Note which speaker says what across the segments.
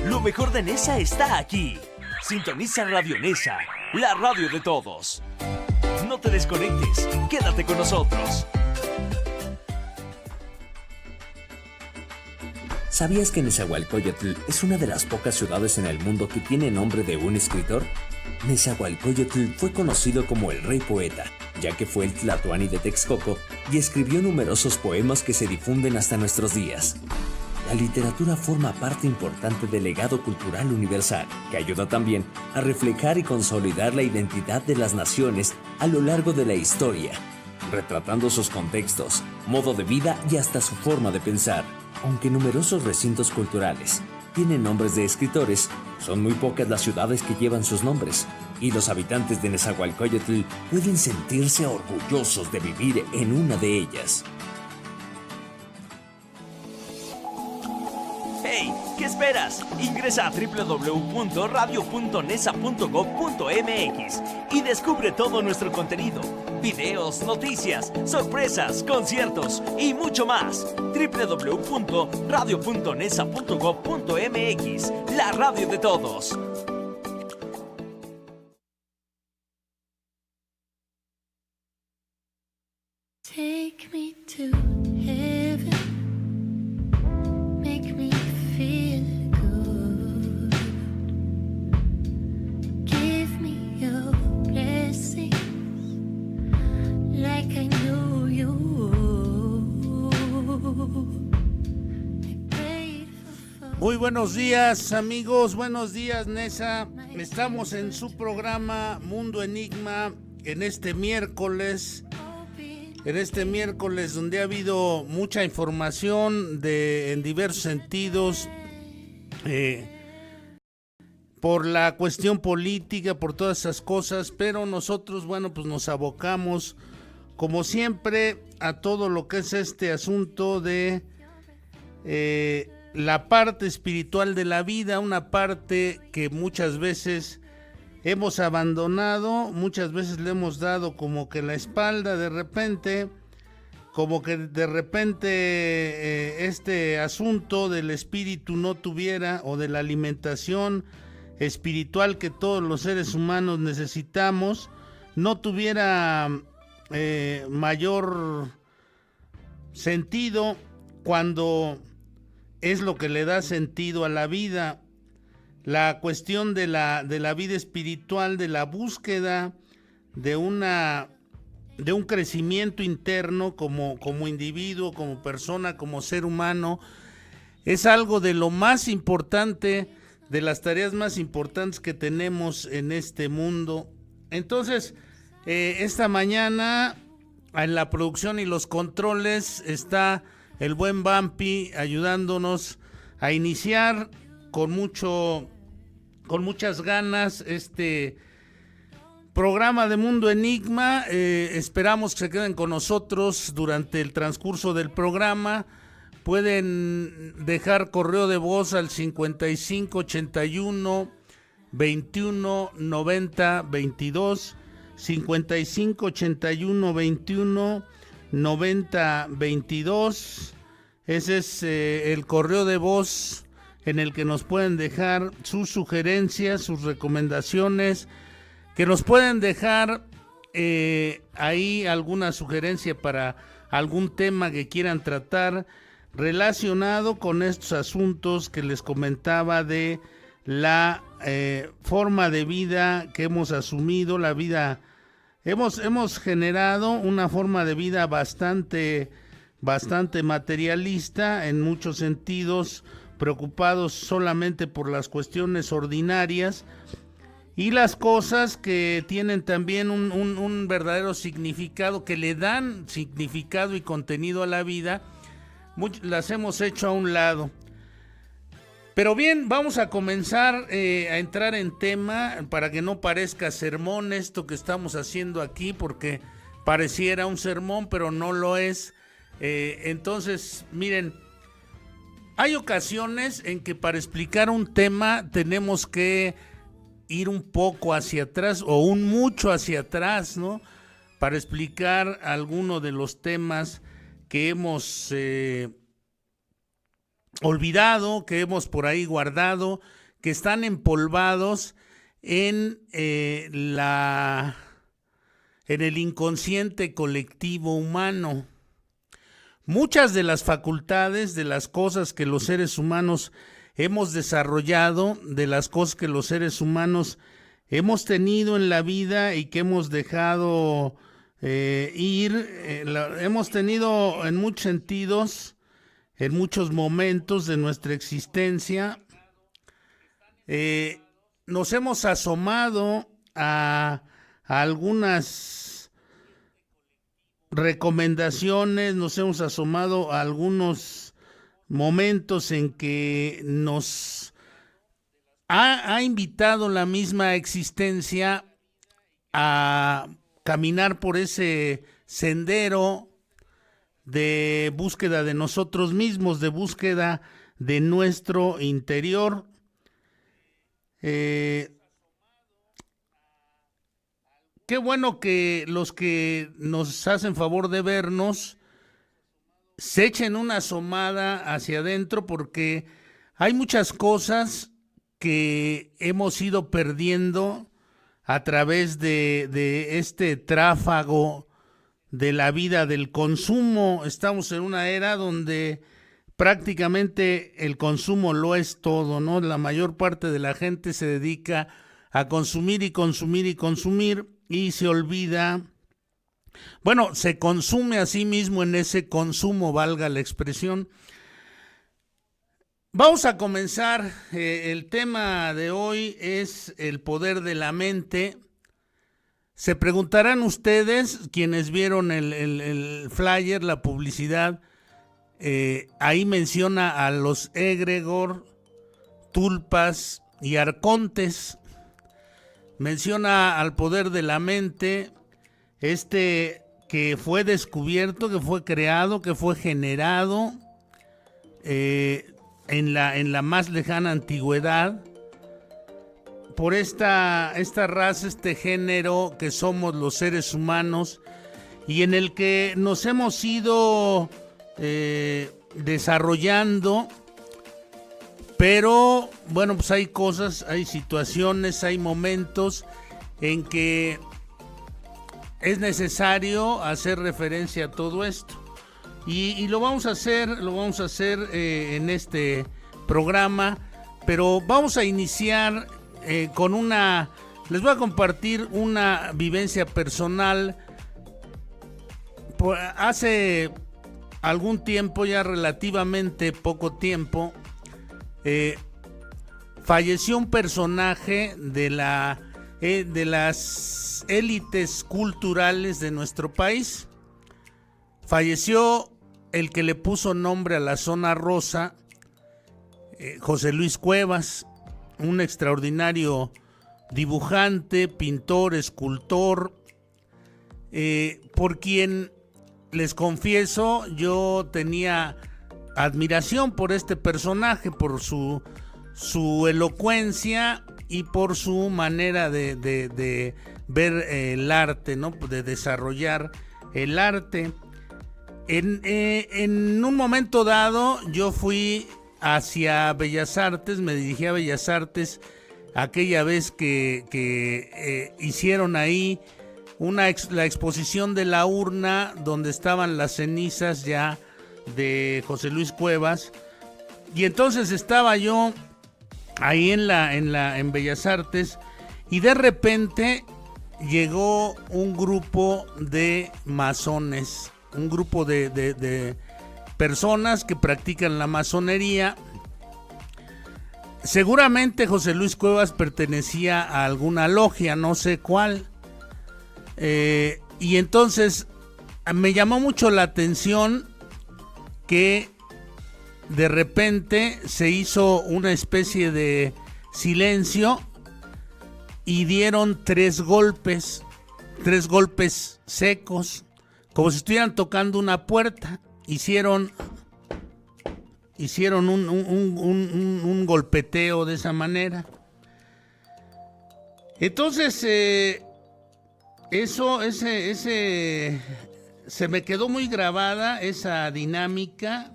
Speaker 1: Lo mejor de Nesa está aquí. Sintoniza Radio Nesa, la radio de todos. No te desconectes, quédate con nosotros.
Speaker 2: ¿Sabías que Nezahualcóyotl es una de las pocas ciudades en el mundo que tiene nombre de un escritor? Nezahualcóyotl fue conocido como el Rey Poeta, ya que fue el Tlatoani de Texcoco y escribió numerosos poemas que se difunden hasta nuestros días. La literatura forma parte importante del legado cultural universal, que ayuda también a reflejar y consolidar la identidad de las naciones a lo largo de la historia, retratando sus contextos, modo de vida y hasta su forma de pensar. Aunque numerosos recintos culturales tienen nombres de escritores, son muy pocas las ciudades que llevan sus nombres, y los habitantes de Nezahualcóyotl pueden sentirse orgullosos de vivir en una de ellas.
Speaker 1: ¡Hey! ¿Qué esperas? Ingresa a www.radio.nesa.gov.mx y descubre todo nuestro contenido, videos, noticias, sorpresas, conciertos y mucho más. www.radio.nesa.gov.mx, la radio de todos.
Speaker 3: Take me to heaven. Make me feel good. Give me your blessings like I know you.
Speaker 4: Muy buenos días, amigos, buenos días, Nesa. Estamos en su programa Mundo Enigma en este miércoles donde ha habido mucha información en diversos sentidos, por la cuestión política, por todas esas cosas, pero nosotros, pues nos abocamos, como siempre, a todo lo que es este asunto de la parte espiritual de la vida, una parte que muchas veces hemos abandonado, muchas veces le hemos dado como que la espalda de repente, este asunto del espíritu no tuviera, o de la alimentación espiritual que todos los seres humanos necesitamos, no tuviera mayor sentido, cuando es lo que le da sentido a la vida. La cuestión de la vida espiritual, de la búsqueda de un crecimiento interno como individuo, como persona, como ser humano, es algo de lo más importante, de las tareas más importantes que tenemos en este mundo. Entonces, esta mañana en la producción y los controles está el buen Vampi ayudándonos a iniciar con muchas ganas este programa de Mundo Enigma. Esperamos que se queden con nosotros durante el transcurso del programa. Pueden dejar correo de voz al 55 81 21 90 22, 55 81 21 90 22. Ese es el correo de voz en el que nos pueden dejar sus sugerencias, sus recomendaciones, que nos pueden dejar ahí alguna sugerencia para algún tema que quieran tratar relacionado con estos asuntos que les comentaba de la forma de vida que hemos asumido, la vida. Hemos generado una forma de vida bastante materialista en muchos sentidos, preocupados solamente por las cuestiones ordinarias y las cosas que tienen también un verdadero significado, que le dan significado y contenido a la vida, las hemos hecho a un lado. Pero bien, vamos a comenzar a entrar en tema, para que no parezca sermón esto que estamos haciendo aquí, porque pareciera un sermón, pero no lo es. Entonces, miren, hay ocasiones en que para explicar un tema tenemos que ir un poco hacia atrás o un mucho hacia atrás, ¿no? Para explicar alguno de los temas que hemos olvidado, que hemos por ahí guardado, que están empolvados en en el inconsciente colectivo humano. Muchas de las facultades, de las cosas que los seres humanos hemos desarrollado, de las cosas que los seres humanos hemos tenido en la vida y que hemos dejado hemos tenido en muchos sentidos, en muchos momentos de nuestra existencia, nos hemos asomado a algunas recomendaciones, nos hemos asomado a algunos momentos en que nos ha invitado la misma existencia a caminar por ese sendero de búsqueda de nosotros mismos, de búsqueda de nuestro interior. Qué bueno que los que nos hacen favor de vernos se echen una asomada hacia adentro, porque hay muchas cosas que hemos ido perdiendo a través de este tráfago de la vida del consumo. Estamos en una era donde prácticamente el consumo lo es todo, ¿no? La mayor parte de la gente se dedica a consumir y consumir y consumir y se olvida, bueno, se consume a sí mismo en ese consumo, valga la expresión. Vamos a comenzar, el tema de hoy es el poder de la mente. Se preguntarán ustedes, quienes vieron el flyer, la publicidad, ahí menciona a los egregor, tulpas y arcontes. Menciona al poder de la mente, que fue descubierto, que fue creado, que fue generado en la más lejana antigüedad por esta raza, este género que somos los seres humanos, y en el que nos hemos ido desarrollando. Pero bueno, pues hay cosas, hay situaciones, hay momentos en que es necesario hacer referencia a todo esto. Y lo vamos a hacer en este programa, pero vamos a iniciar les voy a compartir una vivencia personal. Hace algún tiempo, ya relativamente poco tiempo, falleció un personaje de las élites culturales de nuestro país. Falleció el que le puso nombre a la zona rosa, José Luis Cuevas, un extraordinario dibujante, pintor, escultor, por quien, les confieso, yo tenía admiración por este personaje, por su elocuencia y por su manera de ver el arte, ¿no? De desarrollar el arte. En un momento dado yo fui hacia Bellas Artes, me dirigí a Bellas Artes aquella vez que hicieron ahí la exposición de la urna donde estaban las cenizas ya de José Luis Cuevas, y entonces estaba yo ahí en Bellas Artes, y de repente llegó un grupo de masones, un grupo de personas que practican la masonería. Seguramente José Luis Cuevas pertenecía a alguna logia, no sé cuál, y entonces me llamó mucho la atención que de repente se hizo una especie de silencio y dieron tres golpes secos, como si estuvieran tocando una puerta. Hicieron un golpeteo de esa manera. Entonces se me quedó muy grabada esa dinámica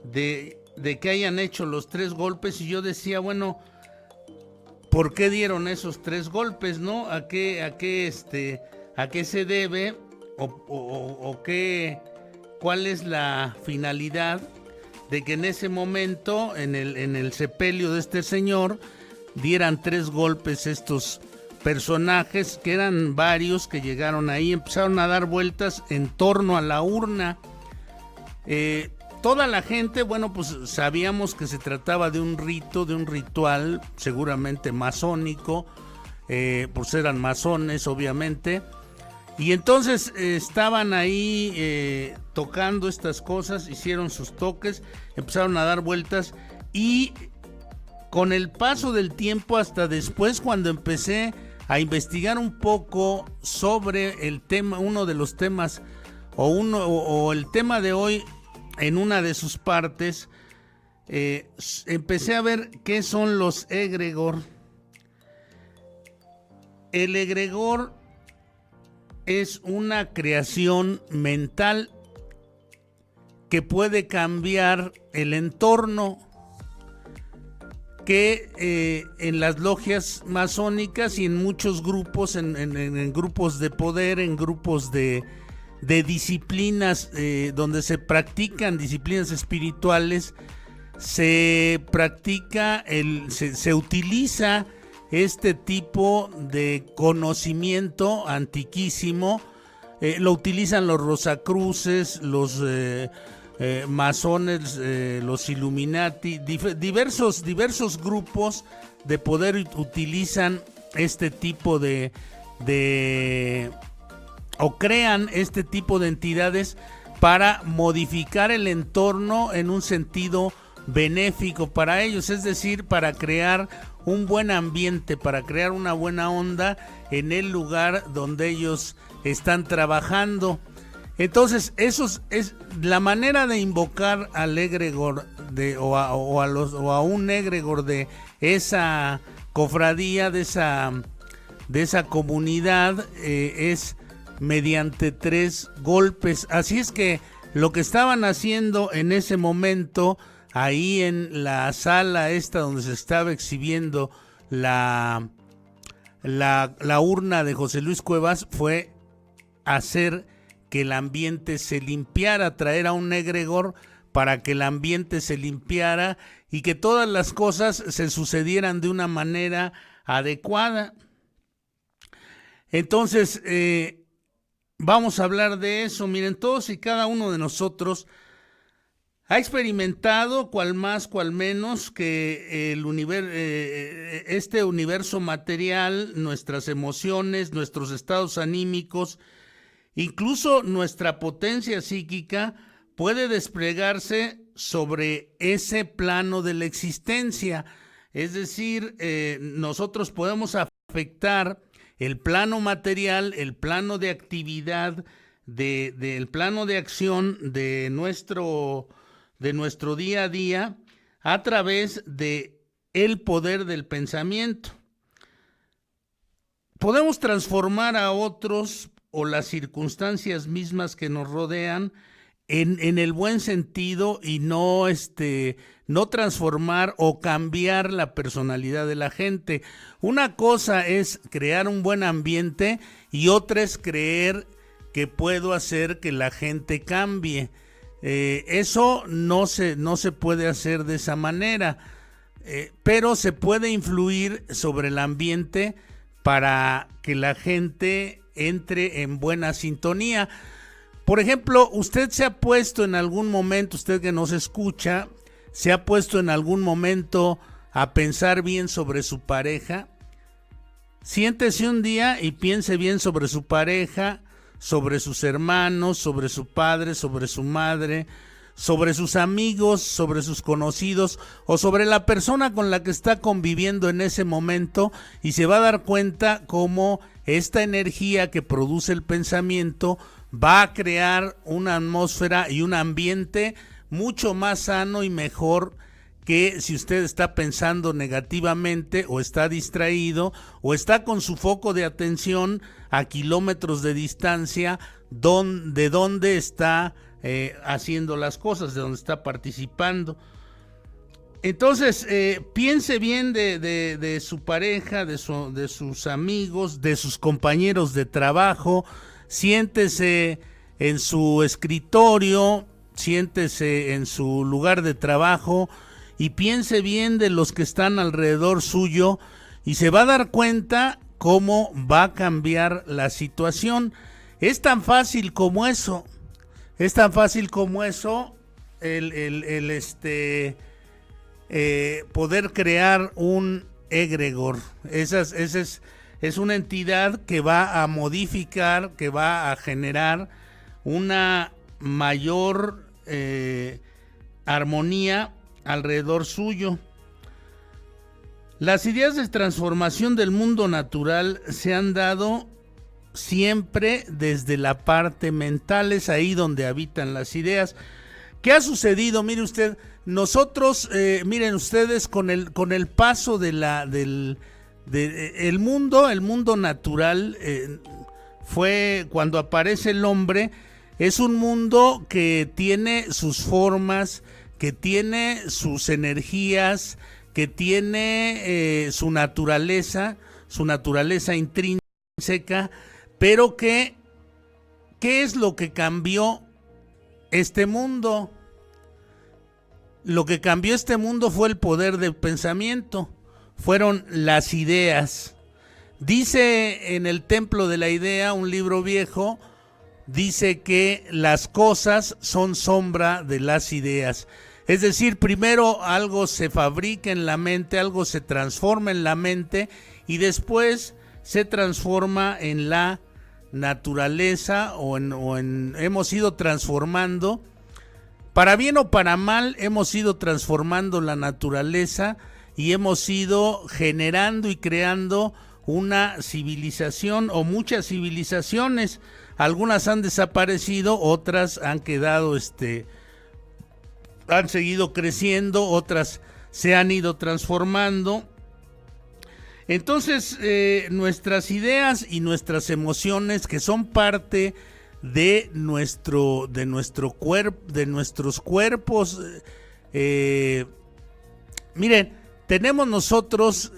Speaker 4: de de que hayan hecho los 3 golpes, y yo decía, bueno, ¿por qué dieron esos 3 golpes, no? ¿A qué se debe? ¿Cuál es la finalidad de que en ese momento, en el sepelio de este señor, dieran 3 golpes estos personajes, que eran varios, que llegaron ahí, empezaron a dar vueltas en torno a la urna? Toda la gente, bueno, pues sabíamos que se trataba de un rito, de un ritual, seguramente masónico, pues eran masones, obviamente. Y entonces estaban ahí tocando estas cosas, hicieron sus toques, empezaron a dar vueltas, y con el paso del tiempo, hasta después, cuando empecé a investigar un poco sobre el tema, uno de los temas, o el tema de hoy en una de sus partes, empecé a ver qué son los egregor. El egregor es una creación mental que puede cambiar el entorno, que en las logias masónicas y en muchos grupos, en grupos de poder, en grupos de disciplinas donde se practican disciplinas espirituales, se utiliza este tipo de conocimiento antiquísimo. Lo utilizan los Rosacruces, los masones, los Illuminati, diversos grupos de poder utilizan este tipo o crean este tipo de entidades para modificar el entorno en un sentido benéfico para ellos, es decir, para crear un buen ambiente, para crear una buena onda en el lugar donde ellos están trabajando. Entonces, eso es la manera de invocar al egregor o a un egregor de esa cofradía, de esa comunidad, es mediante 3 golpes. Así es que lo que estaban haciendo en ese momento, ahí en la sala esta donde se estaba exhibiendo la urna de José Luis Cuevas, fue hacer que el ambiente se limpiara, traer a un egregor para que el ambiente se limpiara y que todas las cosas se sucedieran de una manera adecuada. Entonces, vamos a hablar de eso. Miren, todos y cada uno de nosotros ha experimentado, cual más, cual menos, que este universo material, nuestras emociones, nuestros estados anímicos, incluso nuestra potencia psíquica, puede desplegarse sobre ese plano de la existencia. Es decir, nosotros podemos afectar el plano material, el plano de actividad, el plano de acción de nuestro día a día, a través de el poder del pensamiento. Podemos transformar a otros o las circunstancias mismas que nos rodean en el buen sentido, y no transformar o cambiar la personalidad de la gente. Una cosa es crear un buen ambiente y otra es creer que puedo hacer que la gente cambie. Eso no se puede hacer de esa manera, pero se puede influir sobre el ambiente para que la gente entre en buena sintonía. Por ejemplo, usted se ha puesto en algún momento, usted que nos escucha, se ha puesto en algún momento a pensar bien sobre su pareja. Siéntese un día y piense bien sobre su pareja, sobre sus hermanos, sobre su padre, sobre su madre, sobre sus amigos, sobre sus conocidos o sobre la persona con la que está conviviendo en ese momento, y se va a dar cuenta cómo esta energía que produce el pensamiento va a crear una atmósfera y un ambiente mucho más sano y mejor que si usted está pensando negativamente, o está distraído, o está con su foco de atención a kilómetros de distancia de donde está haciendo las cosas, de donde está participando. Entonces, piense bien de su pareja, de sus amigos, de sus compañeros de trabajo, siéntese en su escritorio, siéntese en su lugar de trabajo y piense bien de los que están alrededor suyo y se va a dar cuenta cómo va a cambiar la situación. Es tan fácil como eso, poder crear un egregor. Es una entidad que va a modificar, que va a generar una mayor armonía alrededor suyo. Las ideas de transformación del mundo natural se han dado siempre desde la parte mental, es ahí donde habitan las ideas. ¿Qué ha sucedido? Mire usted, nosotros, miren ustedes, con el paso del mundo natural, fue cuando aparece el hombre, es un mundo que tiene sus formas, que tiene sus energías, que tiene su naturaleza intrínseca, pero ¿qué es lo que cambió este mundo? Lo que cambió este mundo fue el poder del pensamiento, fueron las ideas. Dice en el Templo de la Idea, un libro viejo, dice que las cosas son sombra de las ideas. Es decir, primero algo se fabrica en la mente, algo se transforma en la mente y después se transforma en la naturaleza hemos ido transformando, para bien o para mal, hemos ido transformando la naturaleza y hemos ido generando y creando una civilización o muchas civilizaciones. Algunas han desaparecido, otras han quedado, han seguido creciendo, otras se han ido transformando. Entonces, nuestras ideas y nuestras emociones, que son parte de nuestros cuerpos, miren, tenemos nosotros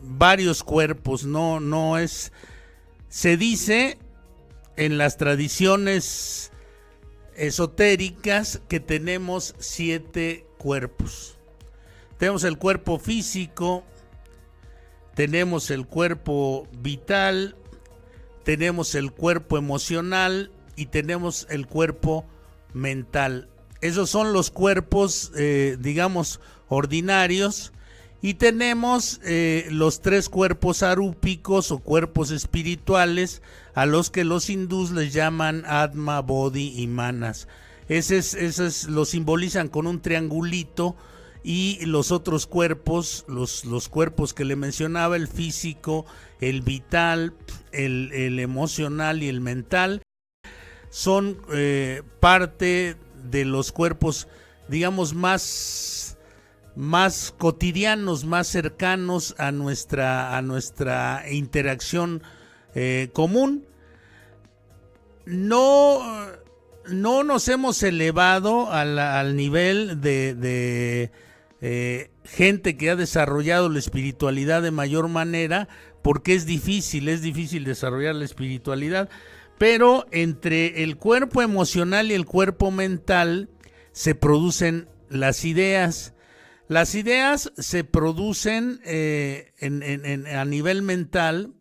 Speaker 4: varios cuerpos, no es, se dice en las tradiciones esotéricas que tenemos 7 cuerpos. Tenemos el cuerpo físico, tenemos el cuerpo vital, tenemos el cuerpo emocional y tenemos el cuerpo mental. Esos son los cuerpos, digamos, ordinarios. Y tenemos los 3 cuerpos arúpicos o cuerpos espirituales, a los que los hindús les llaman Atma, Bodhi y Manas. Esos lo simbolizan con un triangulito. Y los otros cuerpos, los cuerpos que le mencionaba, el físico, el vital, el emocional y el mental, son parte de los cuerpos, digamos, más cotidianos, más cercanos a nuestra interacción común. No nos hemos elevado al nivel de gente que ha desarrollado la espiritualidad de mayor manera, porque es difícil desarrollar la espiritualidad, pero entre el cuerpo emocional y el cuerpo mental se producen las ideas. Las ideas se producen a nivel mental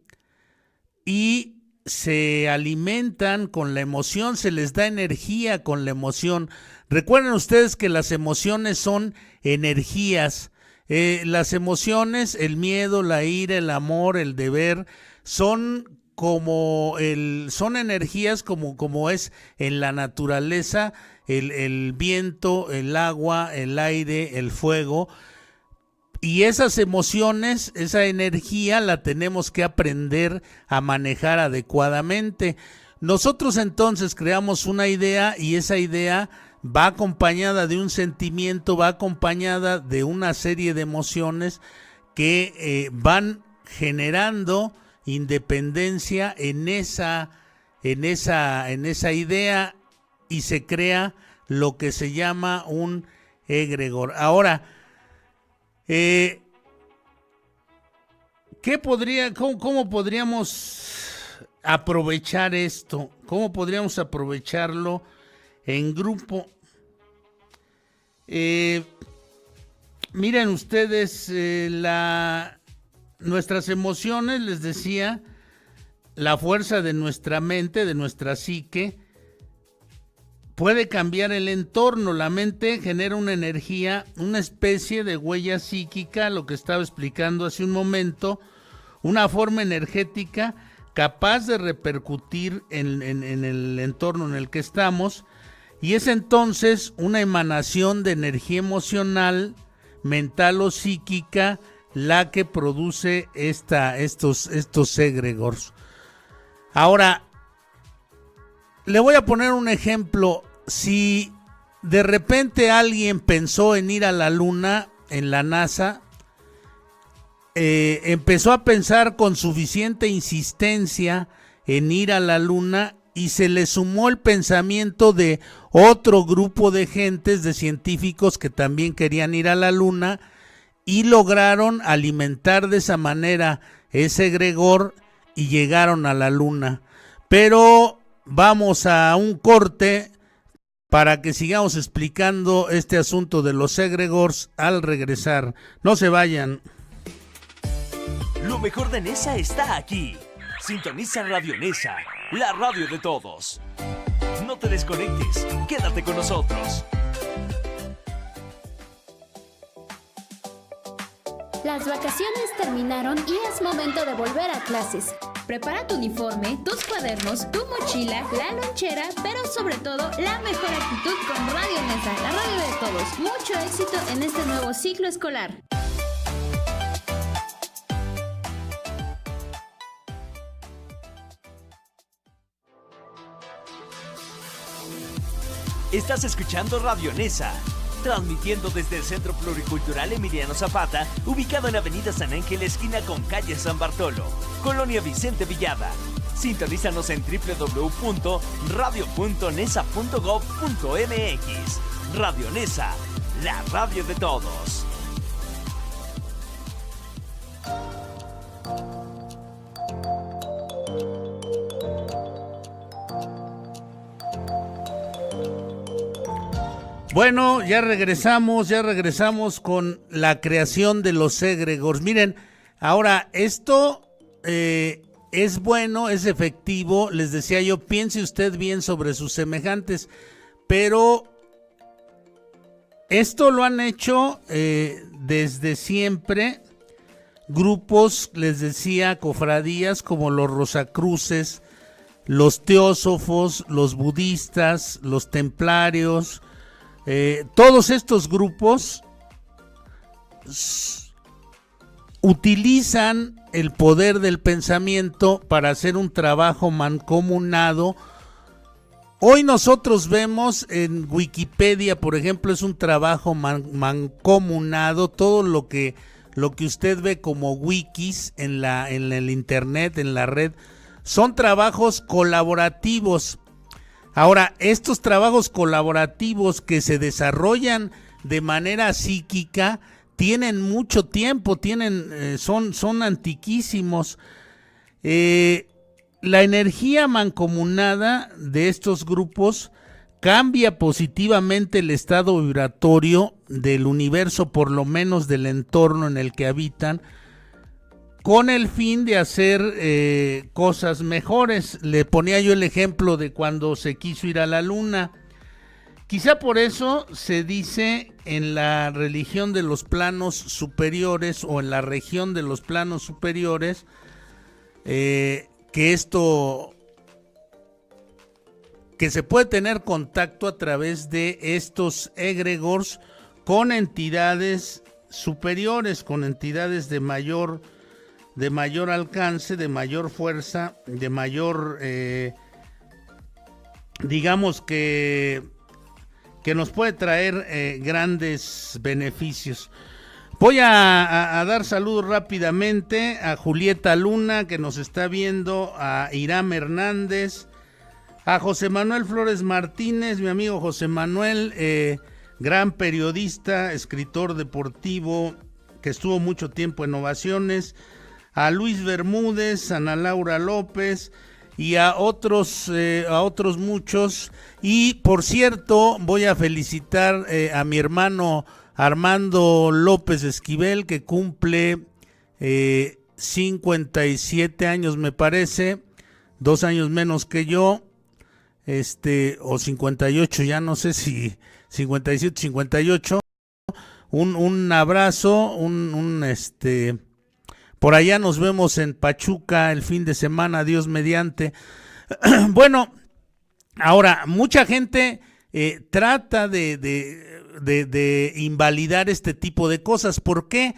Speaker 4: y se alimentan con la emoción, se les da energía con la emoción. Recuerden ustedes que las emociones son energías. Las emociones, el miedo, la ira, el amor, el deber, son energías como es en la naturaleza, el viento, el agua, el aire, el fuego. Y esas emociones, esa energía la tenemos que aprender a manejar adecuadamente. Nosotros entonces creamos una idea y esa idea va acompañada de un sentimiento, va acompañada de una serie de emociones que van generando independencia en esa idea y se crea lo que se llama un egregor. Ahora, ¿Cómo podríamos aprovechar esto? ¿Cómo podríamos aprovecharlo en grupo? Miren ustedes, nuestras emociones, les decía, la fuerza de nuestra mente, de nuestra psique, puede cambiar el entorno. La mente genera una energía, una especie de huella psíquica, lo que estaba explicando hace un momento, una forma energética capaz de repercutir en el entorno en el que estamos, y es entonces una emanación de energía emocional, mental o psíquica la que produce estos egregores. Ahora, le voy a poner un ejemplo. Si de repente alguien pensó en ir a la luna en la NASA, empezó a pensar con suficiente insistencia en ir a la luna y se le sumó el pensamiento de otro grupo de gentes, de científicos que también querían ir a la luna y lograron alimentar de esa manera ese egregor y llegaron a la luna. Pero vamos a un corte para que sigamos explicando este asunto de los egregores al regresar. No se vayan.
Speaker 1: Lo mejor de Nesa está aquí. Sintoniza Radio Nesa, la radio de todos. No te desconectes, quédate con nosotros.
Speaker 5: Las vacaciones terminaron y es momento de volver a clases. Prepara tu uniforme, tus cuadernos, tu mochila, la lonchera, pero sobre todo la mejor actitud con Radio Nesa, la radio de todos. Mucho éxito en este nuevo ciclo escolar.
Speaker 1: Estás escuchando Radio Nesa, transmitiendo desde el Centro Pluricultural Emiliano Zapata, ubicado en Avenida San Ángel, esquina con calle San Bartolo, Colonia Vicente Villada. Sintonízanos en www.radio.nesa.gov.mx. Radio Nesa, la radio de todos.
Speaker 4: Bueno, ya regresamos con la creación de los egregores. Miren, ahora esto es bueno, es efectivo. Les decía yo, piense usted bien sobre sus semejantes, pero esto lo han hecho desde siempre grupos, les decía, cofradías como los Rosacruces, los teósofos, los budistas, los templarios. Todos estos grupos utilizan el poder del pensamiento para hacer un trabajo mancomunado. Hoy nosotros vemos en Wikipedia, por ejemplo, es un trabajo mancomunado. Todo lo que usted ve como wikis en el internet, en la red, son trabajos colaborativos. Ahora, estos trabajos colaborativos que se desarrollan de manera psíquica tienen mucho tiempo, son antiquísimos. La energía mancomunada de estos grupos cambia positivamente el estado vibratorio del universo, por lo menos del entorno en el que habitan, con el fin de hacer cosas mejores. Le ponía yo el ejemplo de cuando se quiso ir a la luna. Quizá por eso se dice en la religión de los planos superiores o en la región de los planos superiores que se puede tener contacto a través de estos egregores con entidades superiores, con entidades de mayor alcance, de mayor fuerza, de mayor, digamos que nos puede traer grandes beneficios. Voy a dar saludos rápidamente a Julieta Luna, que nos está viendo, a Irán Hernández, a José Manuel Flores Martínez, mi amigo José Manuel, gran periodista, escritor deportivo, que estuvo mucho tiempo en Ovaciones, a Luis Bermúdez, a Ana Laura López y a otros muchos. Y por cierto, voy a felicitar a mi hermano Armando López Esquivel, que cumple 57 años, me parece, 2 años menos que yo, o 58, ya no sé si 57, 58. Un abrazo, por allá nos vemos en Pachuca el fin de semana, Dios mediante. Bueno, ahora, mucha gente trata de invalidar este tipo de cosas. ¿Por qué?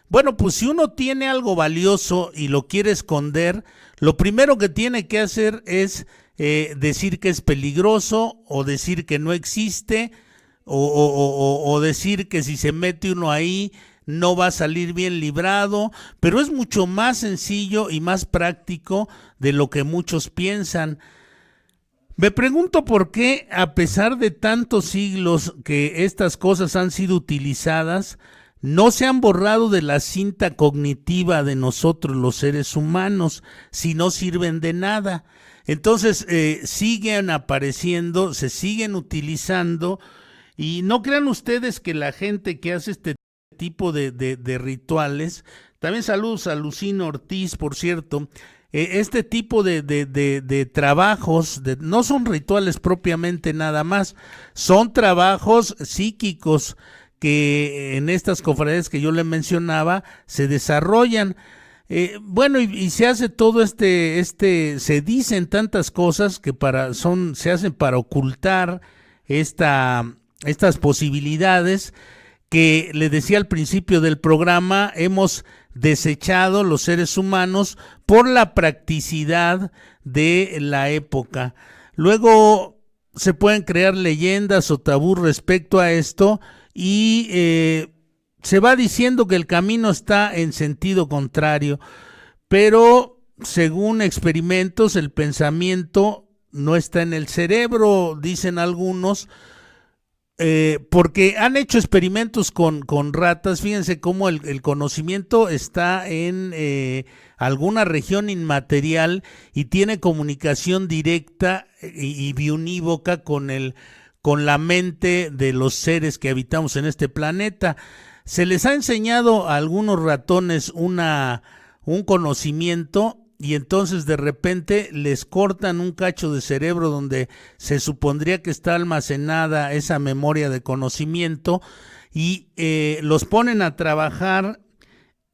Speaker 4: Bueno, pues si uno tiene algo valioso y lo quiere esconder, lo primero que tiene que hacer es decir que es peligroso, o decir que no existe, o decir que si se mete uno ahí no va a salir bien librado, pero es mucho más sencillo y más práctico de lo que muchos piensan. Me pregunto por qué, a pesar de tantos siglos que estas cosas han sido utilizadas, no se han borrado de la cinta cognitiva de nosotros los seres humanos, si no sirven de nada. Entonces siguen apareciendo, se siguen utilizando, y no crean ustedes que la gente que hace este tipo de rituales, también saludos a Lucino Ortiz, por cierto, este tipo de trabajos, no son rituales propiamente nada más, son trabajos psíquicos que en estas cofradías que yo le mencionaba se desarrollan. Bueno, y se hace todo se dicen tantas cosas que se hacen para ocultar estas posibilidades que le decía al principio del programa, hemos desechado los seres humanos por la practicidad de la época. Luego se pueden crear leyendas o tabú respecto a esto, y se va diciendo que el camino está en sentido contrario, pero según experimentos el pensamiento no está en el cerebro, dicen algunos, porque han hecho experimentos con ratas. Fíjense cómo el conocimiento está en alguna región inmaterial y tiene comunicación directa y biunívoca con la mente de los seres que habitamos en este planeta. Se les ha enseñado a algunos ratones un conocimiento, y entonces de repente les cortan un cacho de cerebro donde se supondría que está almacenada esa memoria de conocimiento, y los ponen a trabajar.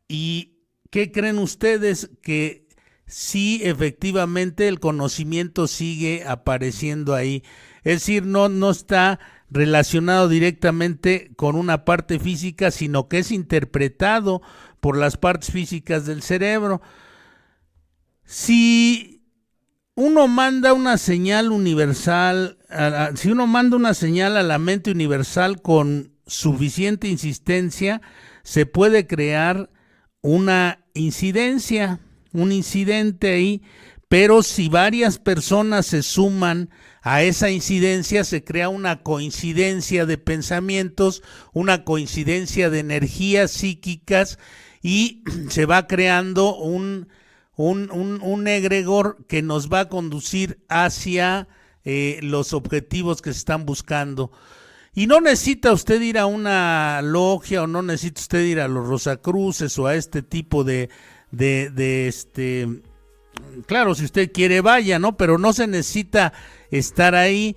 Speaker 4: ¿Y qué creen ustedes? Que sí, efectivamente el conocimiento sigue apareciendo ahí. Es decir, no está relacionado directamente con una parte física, sino que es interpretado por las partes físicas del cerebro. Si uno manda una señal universal, si uno manda una señal a la mente universal con suficiente insistencia, se puede crear una incidencia, un incidente ahí, pero si varias personas se suman a esa incidencia, se crea una coincidencia de pensamientos, una coincidencia de energías psíquicas, y se va creando un egregor que nos va a conducir hacia los objetivos que se están buscando. Y no necesita usted ir a una logia, o no necesita usted ir a los Rosacruces o a este tipo claro, si usted quiere vaya, ¿no? Pero no se necesita estar ahí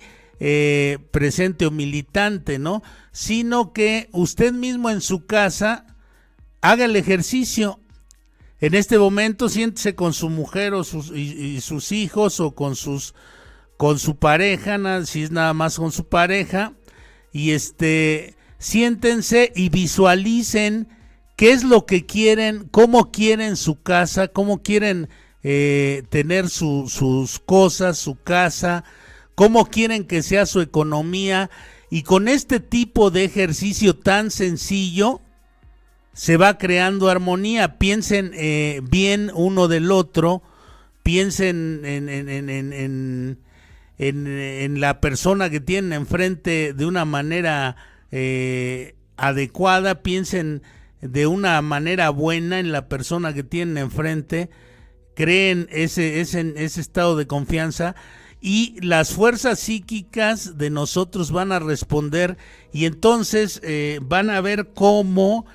Speaker 4: presente o militante, ¿no? Sino que usted mismo en su casa haga el ejercicio. En este momento siéntese con su mujer o sus hijos, o con su pareja, si es nada más con su pareja, y siéntense y visualicen qué es lo que quieren, cómo quieren su casa, cómo quieren tener sus cosas, su casa, cómo quieren que sea su economía. Y con este tipo de ejercicio tan sencillo se va creando armonía. Piensen bien uno del otro, piensen en la persona que tienen enfrente de una manera adecuada, piensen de una manera buena en la persona que tienen enfrente, creen ese estado de confianza, y las fuerzas psíquicas de nosotros van a responder, y entonces van a ver cómo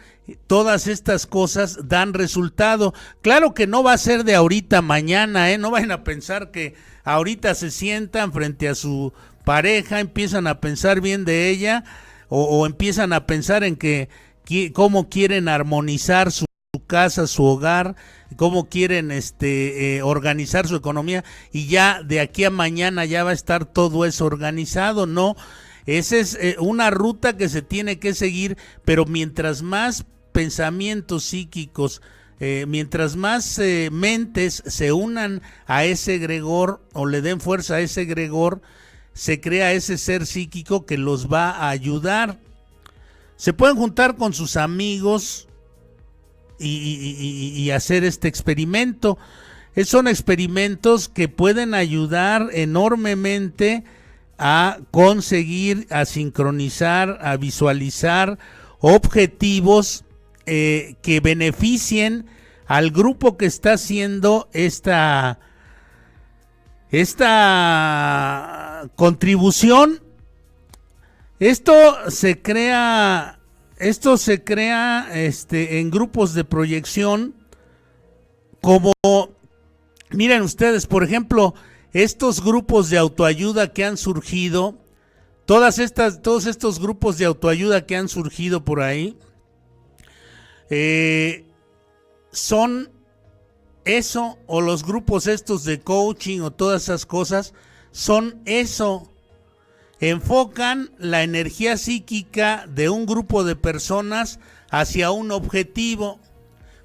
Speaker 4: todas estas cosas dan resultado. Claro que no va a ser de ahorita a mañana, no vayan a pensar que ahorita se sientan frente a su pareja, empiezan a pensar bien de ella, o empiezan a pensar en cómo quieren armonizar su casa, su hogar, cómo quieren organizar su economía, y ya de aquí a mañana ya va a estar todo eso organizado. No, esa es una ruta que se tiene que seguir, pero mientras más pensamientos psíquicos, mientras más mentes se unan a ese egregor o le den fuerza a ese egregor, se crea ese ser psíquico que los va a ayudar. Se pueden juntar con sus amigos y hacer este experimento. Son experimentos que pueden ayudar enormemente a conseguir, a sincronizar, a visualizar objetivos que beneficien al grupo que está haciendo esta contribución. Esto se crea en grupos de proyección, como, miren ustedes, por ejemplo, estos grupos de autoayuda que han surgido, todos estos grupos de autoayuda que han surgido por ahí, son eso, o los grupos estos de coaching o todas esas cosas, son eso. Enfocan la energía psíquica de un grupo de personas hacia un objetivo.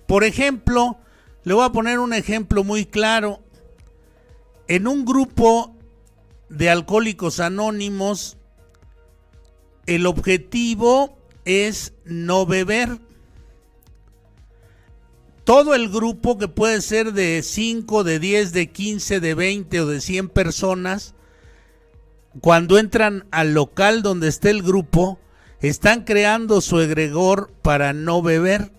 Speaker 4: Por ejemplo, le voy a poner un ejemplo muy claro. En un grupo de alcohólicos anónimos, el objetivo es no beber. Todo el grupo, que puede ser de 5, de 10, de 15, de 20 o de 100 personas, cuando entran al local donde esté el grupo, están creando su egregor para no beber.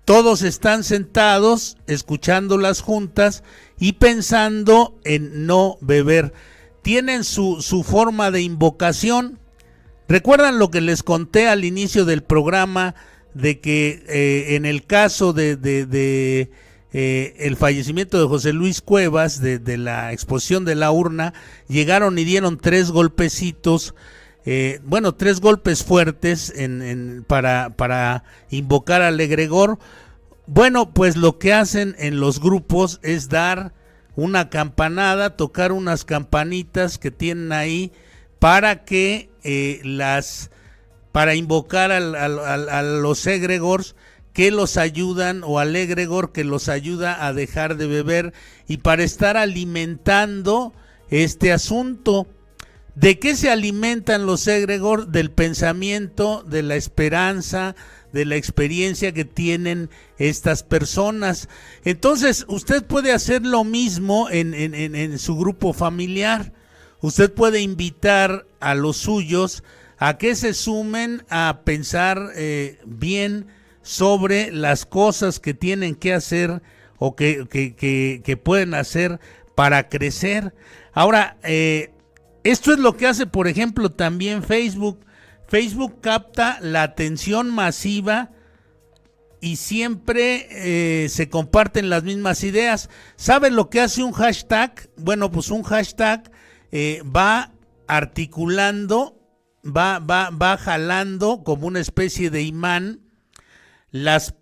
Speaker 4: Todos están sentados, escuchando las juntas y pensando en no beber. Tienen su forma de invocación. ¿Recuerdan lo que les conté al inicio del programa de que en el caso de el fallecimiento de José Luis Cuevas, de la exposición de la urna, llegaron y dieron 3 golpecitos, 3 golpes fuertes para invocar al egregor? Bueno, pues lo que hacen en los grupos es dar una campanada, tocar unas campanitas que tienen ahí para que para invocar a los egregores que los ayudan, o al egregor que los ayuda a dejar de beber, y para estar alimentando este asunto. ¿De qué se alimentan los egregor? Del pensamiento, de la esperanza, de la experiencia que tienen estas personas. Entonces, usted puede hacer lo mismo en su grupo familiar. Usted puede invitar a los suyos a que se sumen a pensar bien sobre las cosas que tienen que hacer o que pueden hacer para crecer. Ahora, esto es lo que hace, por ejemplo, también Facebook. Facebook capta la atención masiva y siempre se comparten las mismas ideas. ¿Saben lo que hace un hashtag? Bueno, pues un hashtag va articulando, va jalando como una especie de imán las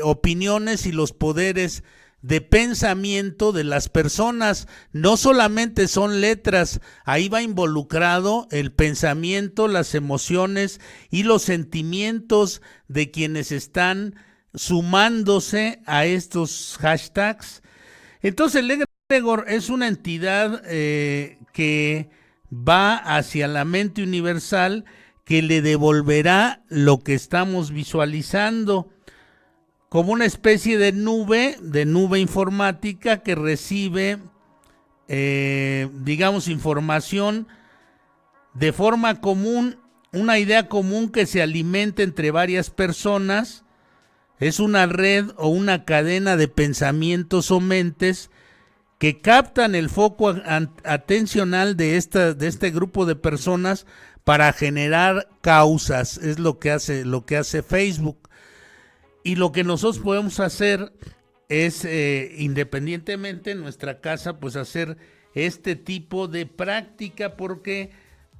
Speaker 4: opiniones y los poderes de pensamiento de las personas. No solamente son letras, ahí va involucrado el pensamiento, las emociones y los sentimientos de quienes están sumándose a estos hashtags. Entonces el egregor es una entidad que va hacia la mente universal, que le devolverá lo que estamos visualizando, como una especie de nube informática que recibe, información de forma común. una idea común que se alimenta entre varias personas. Es una red o una cadena de pensamientos o mentes que captan el foco atencional de este grupo de personas para generar causas. Es lo que hace Facebook. Y lo que nosotros podemos hacer es, independientemente en nuestra casa, pues hacer este tipo de práctica, porque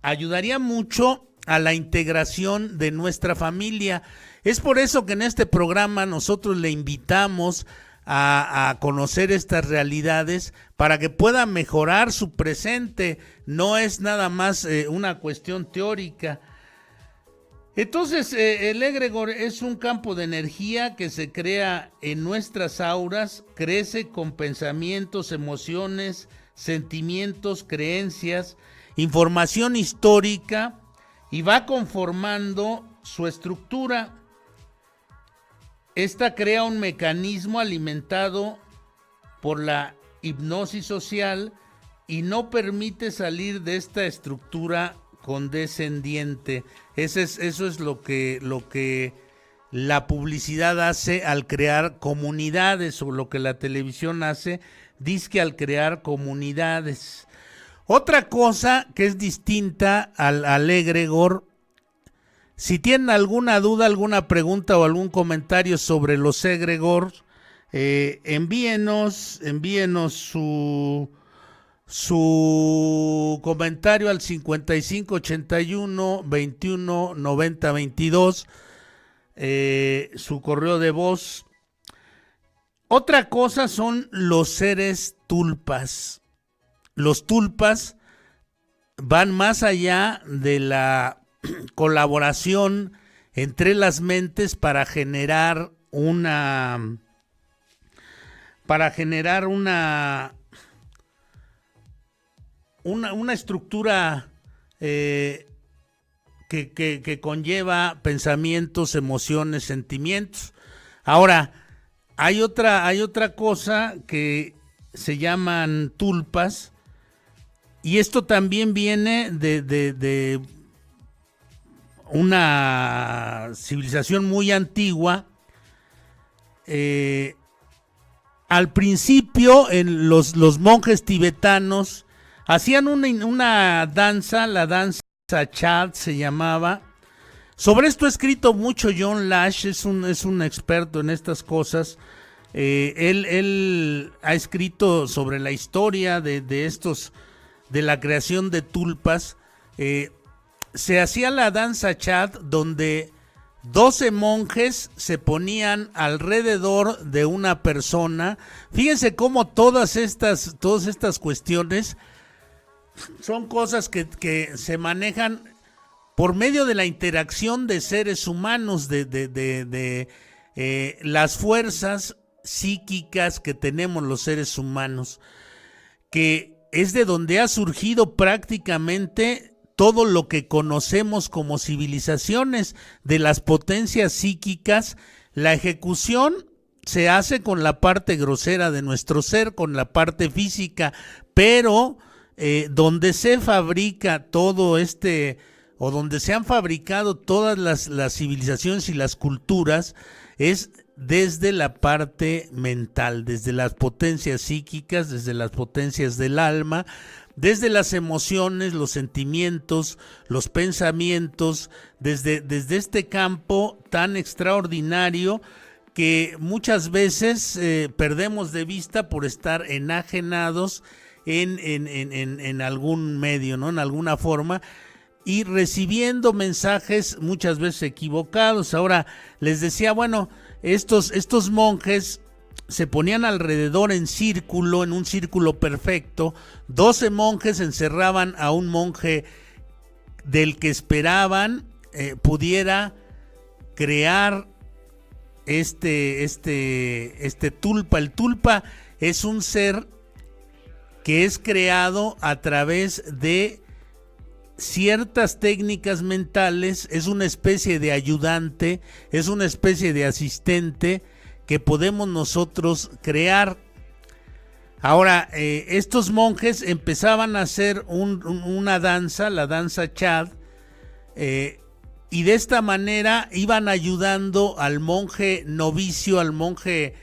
Speaker 4: ayudaría mucho a la integración de nuestra familia. Es por eso que en este programa nosotros le invitamos a conocer estas realidades para que pueda mejorar su presente. No es nada más una cuestión teórica. Entonces, el egregor es un campo de energía que se crea en nuestras auras, crece con pensamientos, emociones, sentimientos, creencias, información histórica y va conformando su estructura. Esta crea un mecanismo alimentado por la hipnosis social y no permite salir de esta estructura condescendiente. Eso es lo que la publicidad hace al crear comunidades, o lo que la televisión hace, dizque al crear comunidades. Otra cosa que es distinta al egregor, si tienen alguna duda, alguna pregunta o algún comentario sobre los egregores, envíenos su comentario al 5581 21 90 22, su correo de voz. Otra cosa son los seres tulpas. Los tulpas van más allá de la colaboración entre las mentes para generar una estructura que conlleva pensamientos, emociones, sentimientos. Ahora, hay otra cosa que se llaman tulpas, y esto también viene de una civilización muy antigua. Al principio, los monjes tibetanos hacían una danza, la danza Chad se llamaba. Sobre esto ha escrito mucho John Lash, es un experto en estas cosas. Él ha escrito sobre la historia de la creación de tulpas. Se hacía la danza Chad, donde 12 monjes se ponían alrededor de una persona. Fíjense cómo todas estas cuestiones son cosas que se manejan por medio de la interacción de seres humanos, de las fuerzas psíquicas que tenemos los seres humanos, que es de donde ha surgido prácticamente todo lo que conocemos como civilizaciones, de las potencias psíquicas. La ejecución se hace con la parte grosera de nuestro ser, con la parte física, pero donde se fabrica todo o donde se han fabricado todas las civilizaciones y las culturas, es desde la parte mental, desde las potencias psíquicas, desde las potencias del alma, desde las emociones, los sentimientos, los pensamientos, desde este campo tan extraordinario que muchas veces perdemos de vista por estar enajenados en algún medio, ¿no? En alguna forma, y recibiendo mensajes muchas veces equivocados. Ahora, les decía, bueno, estos monjes se ponían alrededor en un círculo perfecto. 12 monjes encerraban a un monje del que esperaban pudiera crear este tulpa. El tulpa es un ser que es creado a través de ciertas técnicas mentales, es una especie de ayudante, es una especie de asistente que podemos nosotros crear. Ahora, estos monjes empezaban a hacer una danza, la danza Chad, y de esta manera iban ayudando al monje novicio, al monje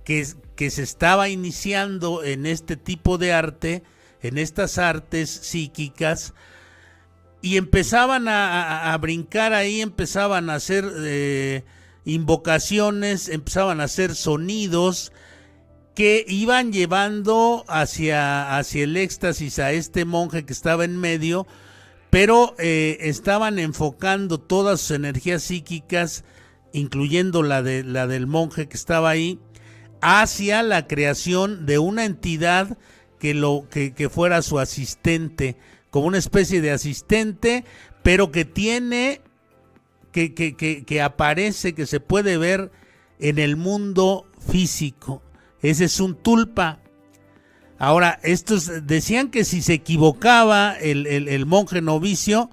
Speaker 4: que se estaba iniciando en este tipo de arte, en estas artes psíquicas, y empezaban a brincar ahí, empezaban a hacer invocaciones, empezaban a hacer sonidos que iban llevando hacia el éxtasis a este monje que estaba en medio, pero estaban enfocando todas sus energías psíquicas, incluyendo la del monje que estaba ahí, hacia la creación de una entidad que fuera su asistente, como una especie de asistente, pero que tiene, que aparece, que se puede ver en el mundo físico. Ese es un tulpa. Ahora, estos decían que si se equivocaba el monje novicio,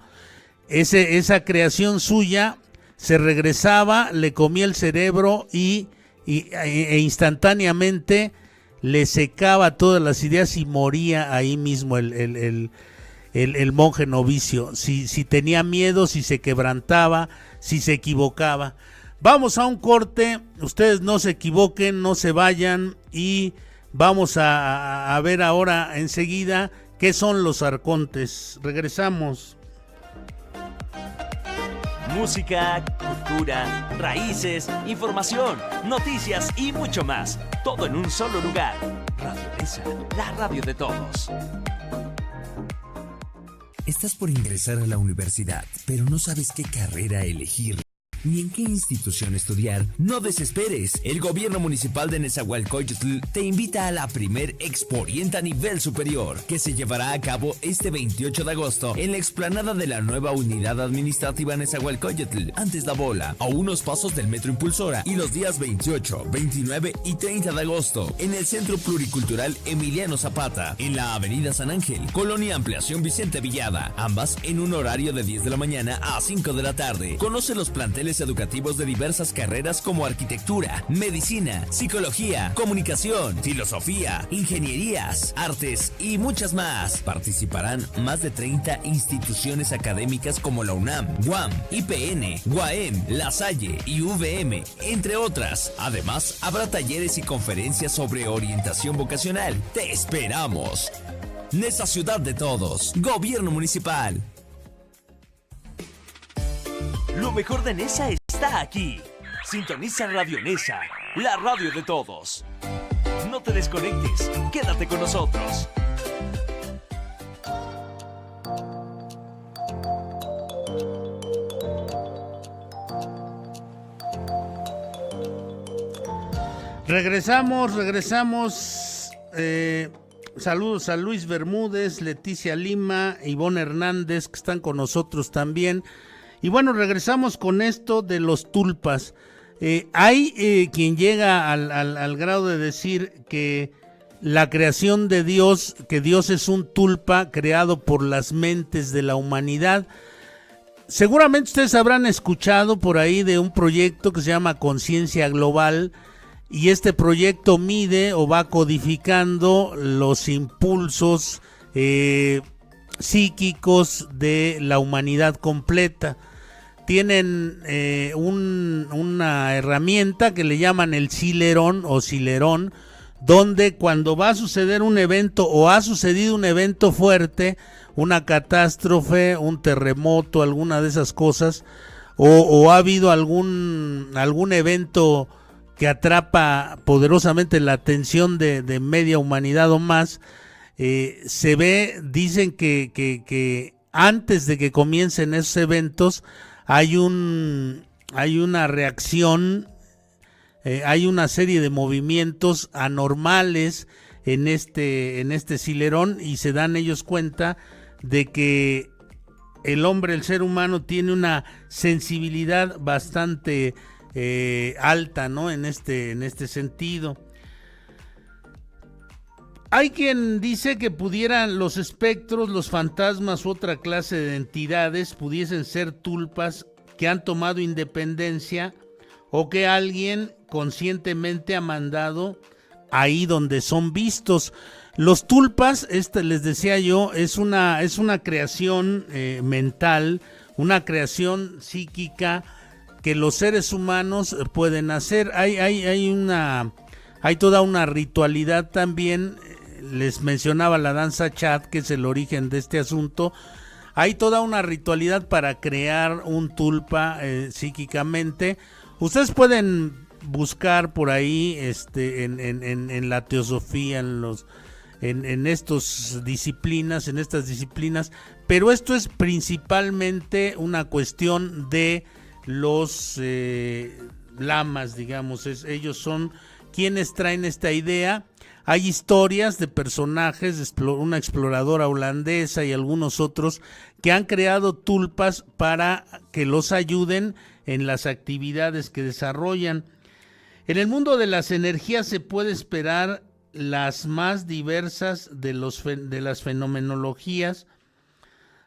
Speaker 4: esa creación suya se regresaba, le comía el cerebro e instantáneamente le secaba todas las ideas y moría ahí mismo el monje novicio. Si tenía miedo, si se quebrantaba, si se equivocaba. Vamos a un corte, ustedes no se equivoquen, no se vayan, y vamos a ver ahora enseguida qué son los arcontes. Regresamos.
Speaker 1: Música, cultura, raíces, información, noticias y mucho más. Todo en un solo lugar. Radio Nesa, la radio de todos.
Speaker 2: Estás por ingresar a la universidad, pero no sabes qué carrera elegir ni en qué institución estudiar. No desesperes. El gobierno municipal de Nezahualcóyotl te invita a la primer Expo Oriente a nivel superior, que se llevará a cabo este 28 de agosto en la explanada de la nueva unidad administrativa Nezahualcóyotl, antes la bola, a unos pasos del Metro Impulsora, y los días 28, 29 y 30 de agosto en el Centro Pluricultural Emiliano Zapata, en la Avenida San Ángel, Colonia Ampliación Vicente Villada, ambas en un horario de 10 de la mañana a 5 de la tarde. Conoce los planteles educativos de diversas carreras como arquitectura, medicina, psicología, comunicación, filosofía, ingenierías, artes y muchas más. Participarán más de 30 instituciones académicas como la UNAM, UAM, IPN, UAM, La Salle y UVM, entre otras. Además, habrá talleres y conferencias sobre orientación vocacional. ¡Te esperamos! Nesa, ciudad de todos. Gobierno municipal.
Speaker 1: Lo mejor de Nesa está aquí. Sintoniza Radio Nesa, la radio de todos. No te desconectes, quédate con nosotros.
Speaker 4: Regresamos. Saludos a Luis Bermúdez, Leticia Lima, Ivonne Hernández, que están con nosotros también. Y bueno, regresamos con esto de los tulpas. Hay quien llega al grado de decir que la creación de Dios, que Dios es un tulpa creado por las mentes de la humanidad. Seguramente ustedes habrán escuchado por ahí de un proyecto que se llama Conciencia Global, y este proyecto mide o va codificando los impulsos psíquicos de la humanidad completa. Tienen una herramienta que le llaman el Cilerón o Cilerón, donde cuando va a suceder un evento o ha sucedido un evento fuerte, una catástrofe, un terremoto, alguna de esas cosas, o ha habido algún evento que atrapa poderosamente la atención de media humanidad o más, se ve, dicen que antes de que comiencen esos eventos hay una reacción, hay una serie de movimientos anormales en este Cilerón, y se dan ellos cuenta de que el hombre, el ser humano, tiene una sensibilidad bastante alta, ¿no? En este sentido. Hay quien dice que pudieran los espectros, los fantasmas u otra clase de entidades pudiesen ser tulpas que han tomado independencia, o que alguien conscientemente ha mandado ahí donde son vistos. Los tulpas, les decía yo, es una creación mental, una creación psíquica que los seres humanos pueden hacer. Hay toda una ritualidad también. Les mencionaba la danza chat, que es el origen de este asunto. Hay toda una ritualidad para crear un tulpa psíquicamente. Ustedes pueden buscar por ahí en la teosofía, en estas disciplinas, pero esto es principalmente una cuestión de los lamas, digamos. Ellos son quienes traen esta idea. Hay historias de personajes, una exploradora holandesa y algunos otros que han creado tulpas para que los ayuden en las actividades que desarrollan. En el mundo de las energías se puede esperar las más diversas de las fenomenologías.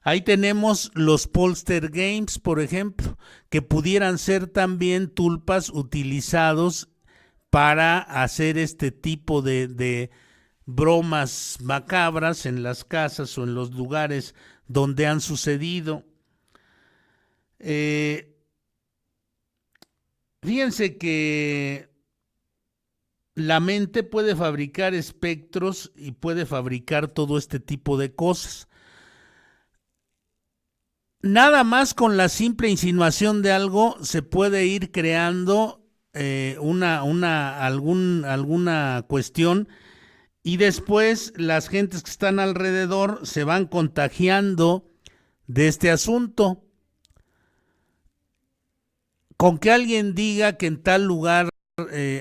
Speaker 4: Ahí tenemos los poltergeists, por ejemplo, que pudieran ser también tulpas utilizados para hacer este tipo de bromas macabras en las casas o en los lugares donde han sucedido. Fíjense que la mente puede fabricar espectros y puede fabricar todo este tipo de cosas. Nada más con la simple insinuación de algo se puede ir creando alguna cuestión, y después las gentes que están alrededor se van contagiando de este asunto. Con que alguien diga que en tal lugar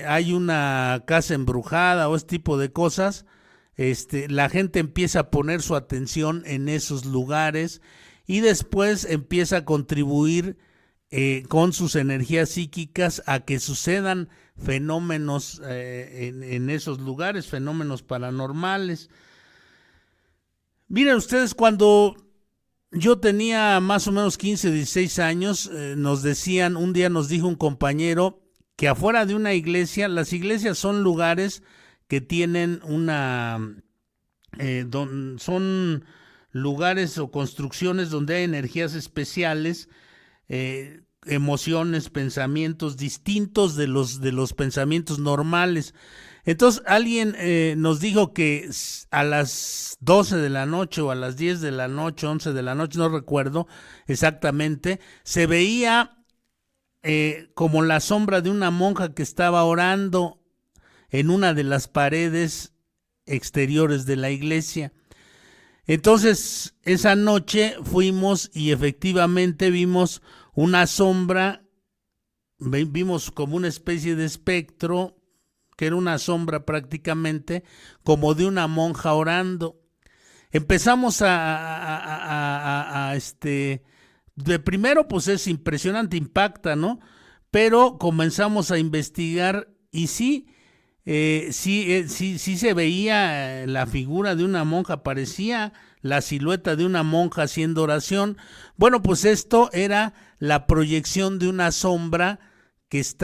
Speaker 4: hay una casa embrujada o este tipo de cosas, la gente empieza a poner su atención en esos lugares y después empieza a contribuir con sus energías psíquicas a que sucedan fenómenos en esos lugares, fenómenos paranormales. Miren ustedes, cuando yo tenía más o menos 15, 16 años, un día nos dijo un compañero que afuera de una iglesia, las iglesias son lugares que tienen son lugares o construcciones donde hay energías especiales, emociones, pensamientos distintos de los pensamientos normales. Entonces alguien nos dijo que a las 12 de la noche o a las 10 de la noche, 11 de la noche, no recuerdo exactamente, se veía como la sombra de una monja que estaba orando en una de las paredes exteriores de la iglesia. Entonces esa noche fuimos y efectivamente vimos una sombra, vimos como una especie de espectro, que era una sombra prácticamente como de una monja orando. Empezamos de primero pues es impresionante, impacta, ¿no? Pero comenzamos a investigar y sí se veía la figura de una monja, parecía la silueta de una monja haciendo oración. Bueno, pues esto era la proyección de una sombra que se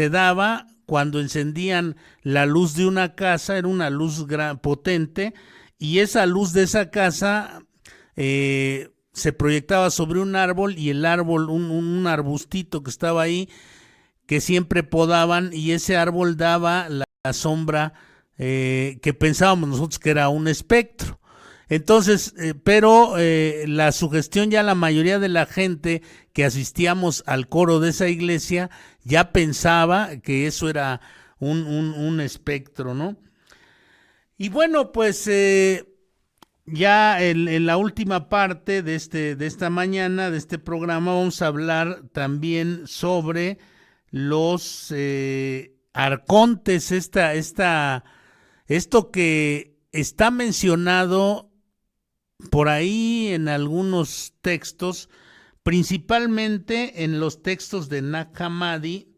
Speaker 4: daba cuando encendían la luz de una casa. Era una luz potente, y esa luz de esa casa se proyectaba sobre un árbol, y el árbol, un arbustito que estaba ahí, que siempre podaban, y ese árbol daba la sombra que pensábamos nosotros que era un espectro. Entonces, pero la sugestión, ya la mayoría de la gente que asistíamos al coro de esa iglesia ya pensaba que eso era un espectro, ¿no? Y bueno, pues ya en la última parte de esta mañana, de este programa, vamos a hablar también sobre los arcontes, esto que está mencionado por ahí en algunos textos, principalmente en los textos de Nag Hammadi,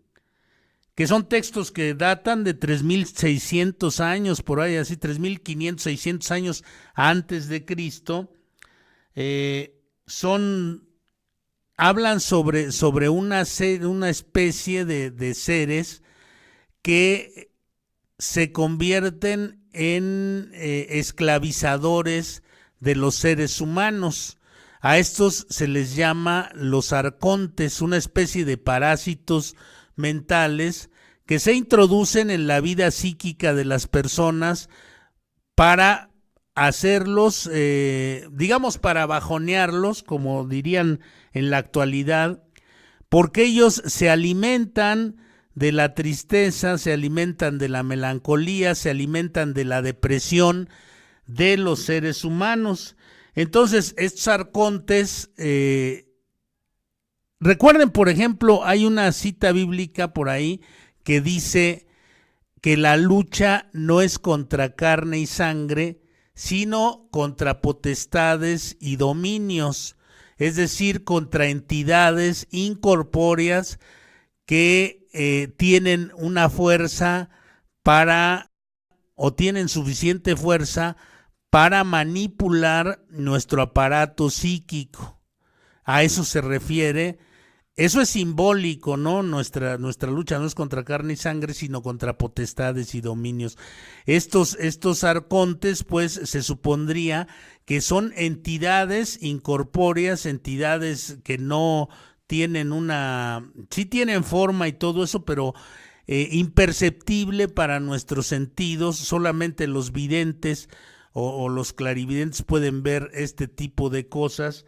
Speaker 4: que son textos que datan de 3.600 años, por ahí así, 3.500, 600 años antes de Cristo. Hablan sobre una especie de seres que se convierten en esclavizadores de los seres humanos. A estos se les llama los arcontes, una especie de parásitos mentales que se introducen en la vida psíquica de las personas para hacerlos, digamos, para bajonearlos, como dirían en la actualidad, porque ellos se alimentan de la tristeza, se alimentan de la melancolía, se alimentan de la depresión de los seres humanos. Entonces, estos arcontes, recuerden, por ejemplo, hay una cita bíblica por ahí que dice que la lucha no es contra carne y sangre, sino contra potestades y dominios, es decir, contra entidades incorpóreas que tienen una fuerza o tienen suficiente fuerza para manipular nuestro aparato psíquico. A eso se refiere. Eso es simbólico, ¿no? Nuestra lucha no es contra carne y sangre, sino contra potestades y dominios. Estos arcontes, pues, se supondría que son entidades incorpóreas, entidades que no tienen sí tienen forma y todo eso, pero imperceptible para nuestros sentidos. Solamente los videntes o los clarividentes pueden ver este tipo de cosas.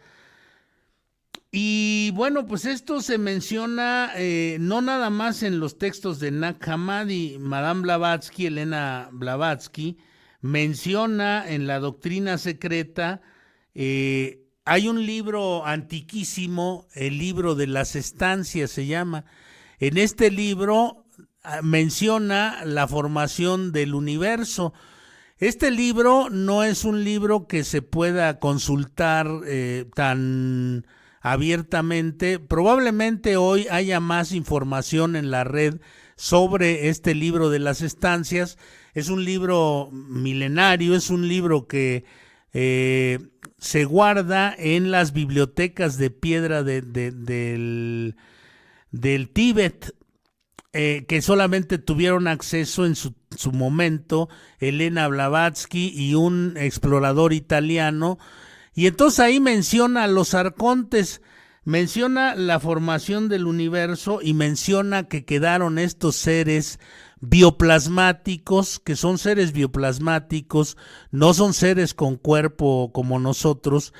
Speaker 4: Y bueno, pues esto se menciona no nada más en los textos de Nag Hammadi. Madame Blavatsky, Elena Blavatsky, menciona en la Doctrina Secreta, hay un libro antiquísimo, el libro de las estancias se llama. En este libro menciona la formación del universo. Este libro no es un libro que se pueda consultar tan abiertamente. Probablemente hoy haya más información en la red sobre este libro de las estancias. Es un libro milenario, es un libro que se guarda en las bibliotecas de piedra del Tíbet, que solamente tuvieron acceso en su momento Elena Blavatsky y un explorador italiano. Y entonces ahí menciona los arcontes, menciona la formación del universo y menciona que quedaron estos seres bioplasmáticos, que son seres bioplasmáticos, no son seres con cuerpo como nosotros,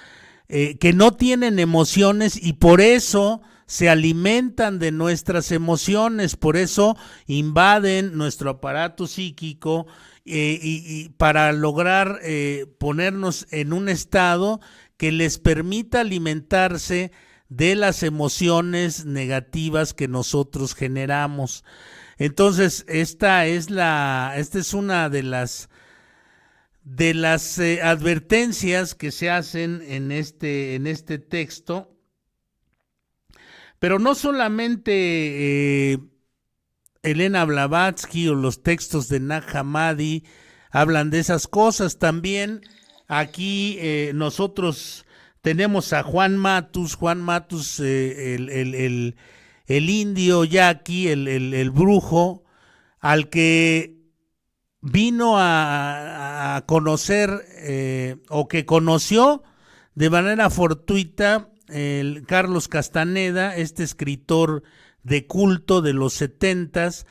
Speaker 4: que no tienen emociones y por eso se alimentan de nuestras emociones, por eso invaden nuestro aparato psíquico y para lograr ponernos en un estado que les permita alimentarse de las emociones negativas que nosotros generamos. Entonces, esta es una de las advertencias que se hacen en este texto. Pero no solamente Elena Blavatsky o los textos de Nag Hammadi hablan de esas cosas, también aquí nosotros tenemos a Juan Matus, el indio yaqui, el brujo, al que vino a conocer o que conoció de manera fortuita el Carlos Castaneda, este escritor de culto de los 70s,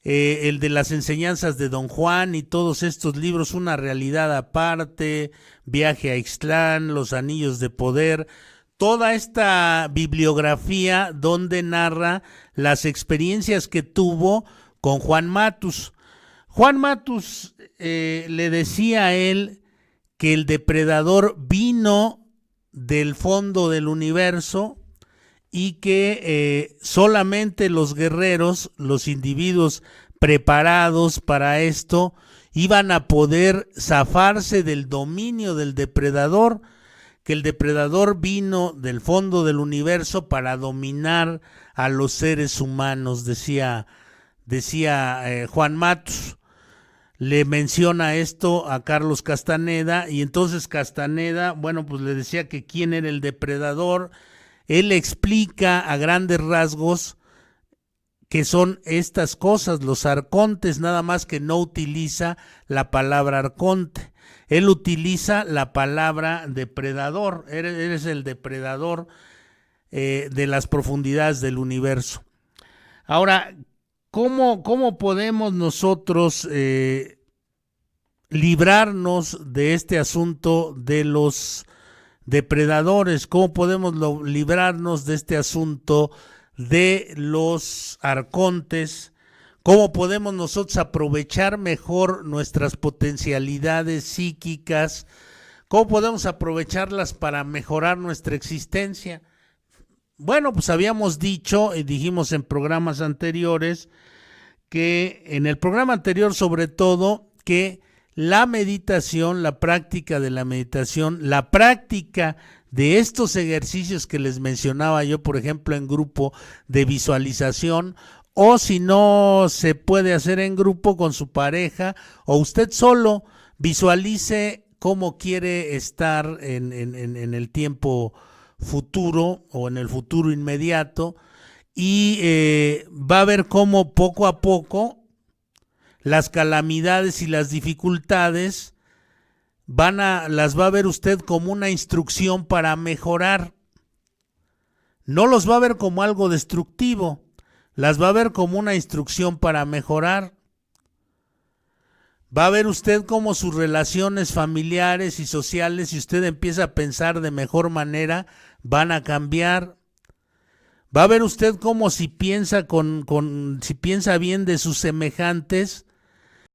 Speaker 4: el de las enseñanzas de Don Juan y todos estos libros, Una realidad aparte, Viaje a Ixtlán, Los anillos de poder, toda esta bibliografía donde narra las experiencias que tuvo con Juan Matus. Juan Matus le decía a él que el depredador vino del fondo del universo y que solamente los guerreros, los individuos preparados para esto, iban a poder zafarse del dominio del depredador, que el depredador vino del fondo del universo para dominar a los seres humanos, decía Juan Matus. Le menciona esto a Carlos Castaneda y entonces Castaneda, bueno, pues le decía que quién era el depredador. Él explica a grandes rasgos que son estas cosas, los arcontes, nada más que no utiliza la palabra arconte. él utiliza la palabra depredador. Eres el depredador de las profundidades del universo. Ahora, ¿cómo podemos nosotros librarnos de este asunto de los depredadores? ¿Cómo podemos librarnos de este asunto de los arcontes? ¿Cómo podemos nosotros aprovechar mejor nuestras potencialidades psíquicas? ¿Cómo podemos aprovecharlas para mejorar nuestra existencia? Bueno, pues habíamos dicho y dijimos en programas anteriores que en el programa anterior sobre todo que la meditación, la práctica de la meditación, la práctica de estos ejercicios que les mencionaba yo, por ejemplo, en grupo de visualización, o si no se puede hacer en grupo con su pareja o usted solo, visualice cómo quiere estar en el tiempo futuro o en el futuro inmediato y va a ver cómo poco a poco las calamidades y las dificultades las va a ver usted como una instrucción para mejorar. No los va a ver como algo destructivo, las va a ver como una instrucción para mejorar. Va a ver usted cómo sus relaciones familiares y sociales, si usted empieza a pensar de mejor manera, van a cambiar. Va a ver usted cómo si piensa si piensa bien de sus semejantes,